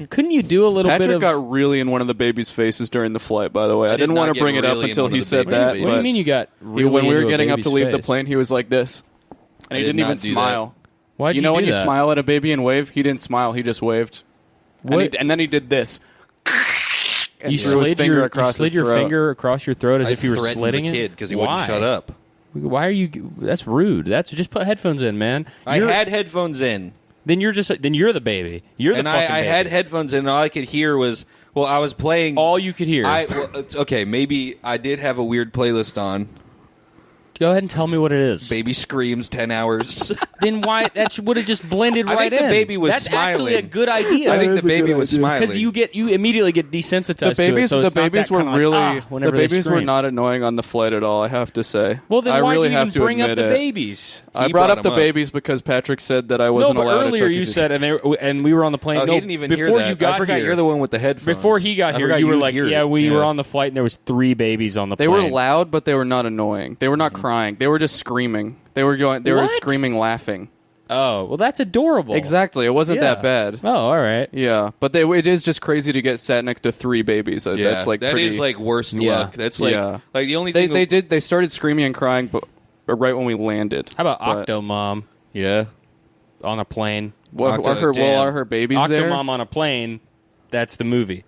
couldn't you do a little bit of... Patrick got really in one of the baby's faces during the flight, by the way. I didn't want to bring it up until he said that. What do you mean you got really when we were into a getting up baby's to leave the face? plane, he was like this. And he didn't even smile. Why'd you know when do you that? smile at a baby and wave? He didn't smile. He just waved. And then he did this. And You threw his finger across slid his your throat. finger across your throat as if you were slitting the it? kid because he wouldn't shut up. Why are you... That's rude. That's just put headphones in, man. I had headphones in. Then you're the baby. You're the fucking baby. I had headphones in, and all I could hear was... Well, I was playing... All you could hear. Okay, maybe I did have a weird playlist on. Go ahead and tell me what it is. Baby screams 10 hours. Then why... That would have just blended right in. I think the baby was That's smiling. actually a good idea. I think the baby was smiling. Because you immediately get desensitized to it. So the babies were really... the babies were not annoying on the flight at all, I have to say. Well, then why really did you even bring up the babies? I brought up the babies because Patrick said that I wasn't allowed to... earlier you said, and we were on the plane. Oh, he didn't even hear that. Before you got I forgot here, you're the one with the headphones. Before he got here, you were like, yeah, we were on the flight, and there was 3 babies on the plane. They were loud, but they were not annoying. They were not crying. They were just screaming. They were screaming, laughing. Oh, well, that's adorable. Exactly. It wasn't that bad. Oh, all right. Yeah, but it is just crazy to get sat next to 3 babies. That's like that pretty, is like worst luck. That's like the only they thing they started screaming and crying, but right when we landed. How about Octomom? Yeah, on a plane. Are her babies there? Octomom on a plane. That's the movie.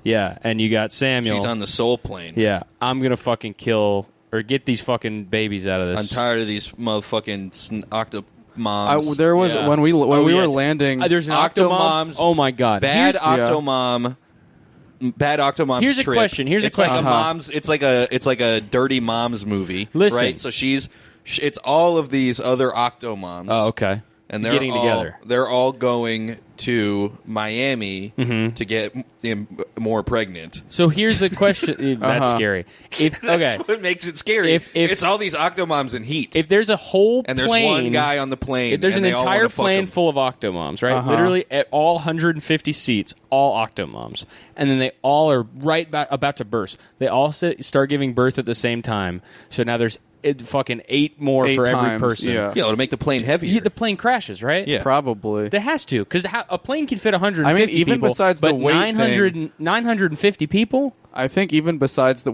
Yeah, and you got Samuel. She's on the Soul plane. Yeah, I'm gonna fucking kill or get these fucking babies out of this. I'm tired of these motherfucking Octomoms. There was when we were landing. There's an Octomom. Oh my god! Bad Octomom. Bad Octomom's Here's a trip. question. Here's it's a question. Like a mom's. It's like a dirty mom's movie. Listen. Right? So it's all of these other Octomoms. Oh, okay. And they're getting together. They're all going to Miami to get more pregnant. So here's the question. That's scary. That's what makes it scary. If it's all these Octomoms in heat. If there's a whole and plane, there's one guy on the plane, if there's an entire plane full of Octomoms, right? Literally at all 150 seats, all Octomoms, and then they all are about to burst. They all start giving birth at the same time. So now there's fucking 8 more for every person. Yeah, to make the plane heavier. The plane crashes, right? Yeah, probably. It has to, because a plane can fit 150 even people. Besides the weight 950 people. I think even besides the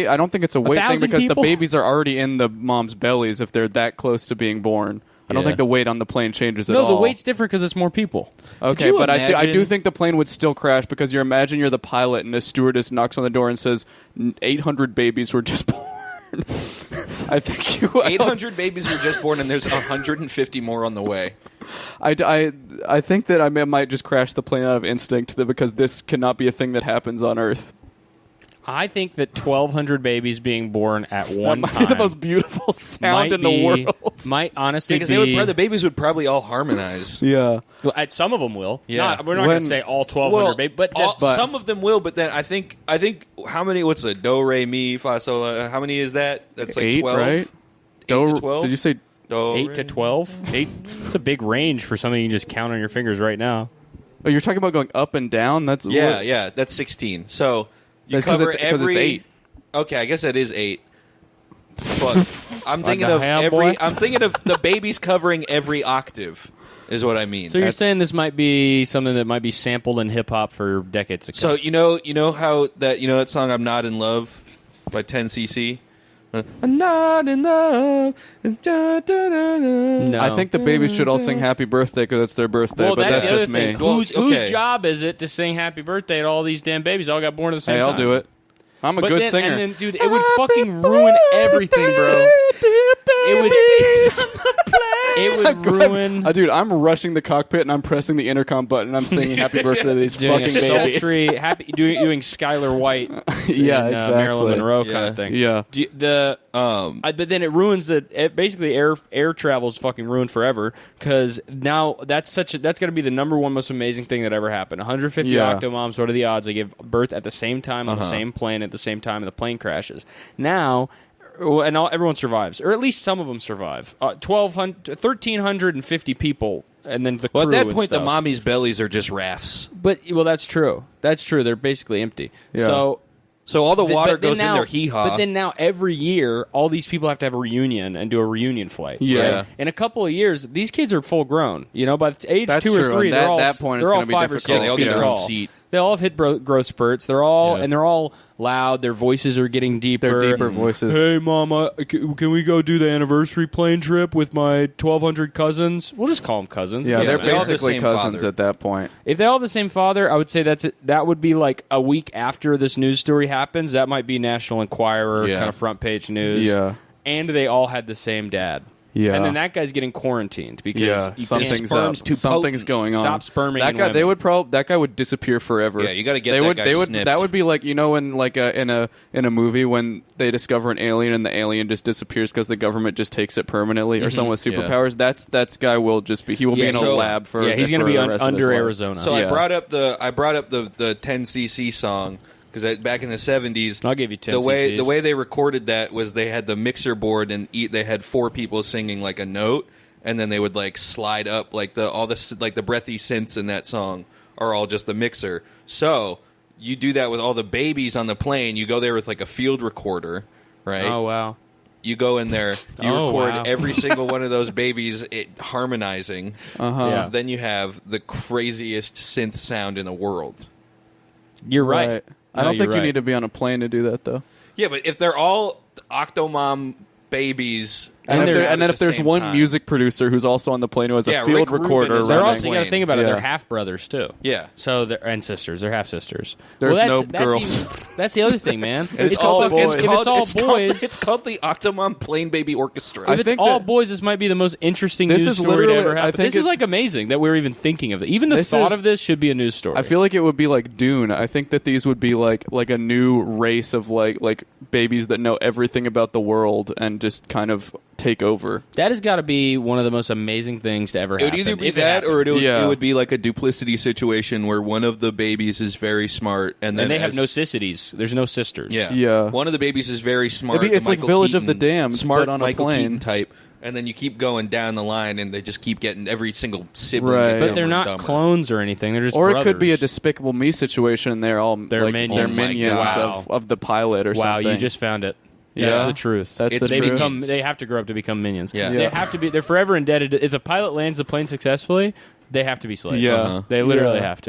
I don't think it's a weight thing because the babies are already in the mom's bellies if they're that close to being born. I don't think the weight on the plane changes at all. No, the weight's different because it's more people. Okay, but I do think the plane would still crash because you're the pilot and the stewardess knocks on the door and says 800 babies were just born. I think 800 babies were just born and there's 150 more on the way. I think that I might just crash the plane out of instinct because this cannot be a thing that happens on Earth. I think that 1,200 babies being born at one time might be the most beautiful sound in the world. Might honestly because be... the babies would probably all harmonize. Yeah. Well, some of them will. Yeah. We're not going to say all 1,200 babies. But some of them will, but then I think how many, what's a do, re, mi, fa, sol, how many is that? That's like 8, 12? right? 8 to 12? Did you say... 8 to 12? 8. It's a big range for something you can just count on your fingers right now. Oh, you're talking about going up and down? That's that's 16. So you cover because it's 8. Okay, I guess that is 8. But I'm thinking of the babies covering every octave. Is what I mean. So you're saying this might be something that might be sampled in hip hop for decades to come. So you know how that song "I'm Not in Love" by 10cc. I'm not in love. No. I think the babies should all sing "Happy Birthday" because it's their birthday. Well, but that's just me. me. Whose job is it to sing "Happy Birthday" to all these damn babies? All got born at the same time. I'll do it. I'm a good singer. And then, dude, it would fucking ruin everything, bro. It would ruin. Dude, I'm rushing the cockpit and I'm pressing the intercom button and I'm singing "Happy Birthday" to these fucking babies. Doing Skylar White. Yeah, exactly. Marilyn Monroe kind of thing. Yeah. But then it ruins basically air travel is fucking ruined forever because now that's going to be the number one most amazing thing that ever happened. 150 Octomoms. What are the odds they give birth at the same time on the same plane at the same time and the plane crashes? Now. And everyone survives, or at least some of them survive. 1,350 people, and then the crew. Well, at that point, the mommy's bellies are just rafts. But that's true. That's true. They're basically empty. So Yeah. So all the water But then goes in now- their hee-haw. But then now every year, all these people have to have a reunion and do a reunion flight. Yeah. Right? In a couple of years, these kids are full grown. You know, by the age That's 2 true, or 3, and they're all that point it's they're all gonna be 5 or difficult. 6 Yeah, they all feet get their own tall. seat. They all have hit growth spurts. They're all Yeah. and they're all loud. Their voices are getting deeper. They're deeper voices. Hey, Mama, can we go do the anniversary plane trip with my 1,200 cousins? We'll just call them cousins. Yeah, they're they all have the basically same cousins father. at that point. If they all have the same father, I would say that would be like a week after this news story happens. That might be National Enquirer Yeah. kind of front page news. Yeah. And they all had the same dad. Yeah. And then that guy's getting quarantined because Yeah, you something's can't sperm's up. too Something's potent. going on. Stop sperming That in guy, women. that guy would disappear forever. Yeah, you gotta get they that would, guy they would, snipped. That would be like, you know, in like in a movie when they discover an alien and the alien just disappears because the government just takes it permanently, or someone with Yeah. superpowers. That's guy will just be be in a so- lab for he's going to be the rest of his under life. Arizona. So Yeah. I brought up the 10cc song because back in the 70s, I'll give you 10 the way cc's. they recorded that was they had the mixer board and they had 4 people singing like a note, and then they would like slide up like the breathy synths in that song are all just the mixer. So you do that with all the babies on the plane. You go there with like a field recorder, right? Oh, wow. You go in there, you Oh, record wow. every single one of those babies harmonizing. Yeah. Then you have the craziest synth sound in the world. You're right. I No, don't think you're you right. need to be on a plane to do that, though. Yeah, but if they're all Octomom babies, And, they're if there's one music producer who's also on the plane who has a Yeah, field Rick Rubin recorder is They're on running. also, you got to plane. think about it, Yeah. they're half brothers, too. yeah, So and sisters, they're half sisters. There's well, no that's girls. that's the other thing, man. And it's all all boys. If it's all boys, It's called the Octomom Plane Baby Orchestra. I if it's think all that- boys, this might be the most interesting This news is story to literally- ever I happen. think This is like amazing that we're even thinking of it. Even the This thought is- of this should be a news story. I feel like it would be like Dune. I think that these would be like a new race of like babies that know everything about the world and just kind of take over. that has got to be one of the most amazing things to ever it would happen. either be if it that, or happened. Yeah. it would be like a duplicity situation where one of the babies is very smart, and then and they have as- no sissies. There's no sisters. Yeah, Yeah. One of the babies is very smart. Maybe it's the like Michael Village of the Keaton, Damned, smart but on a Michael plane. Keaton type, and then you keep going down the line, and they just keep getting every single sibling. Right. gets But dumber they're and not dumber. clones or anything. They're just Or brothers. it could be a Despicable Me situation. They're all They're like, minions. They're Oh my minions God. of the pilot or Wow, something. you just found it. Yeah. That's the truth. That's It's the they truth. become. They have to grow up to become minions. Yeah. They Yeah. have to be. They're forever indebted. If the pilot lands the plane successfully, they have to be slaves. Yeah. Uh-huh. They literally Yeah. have to.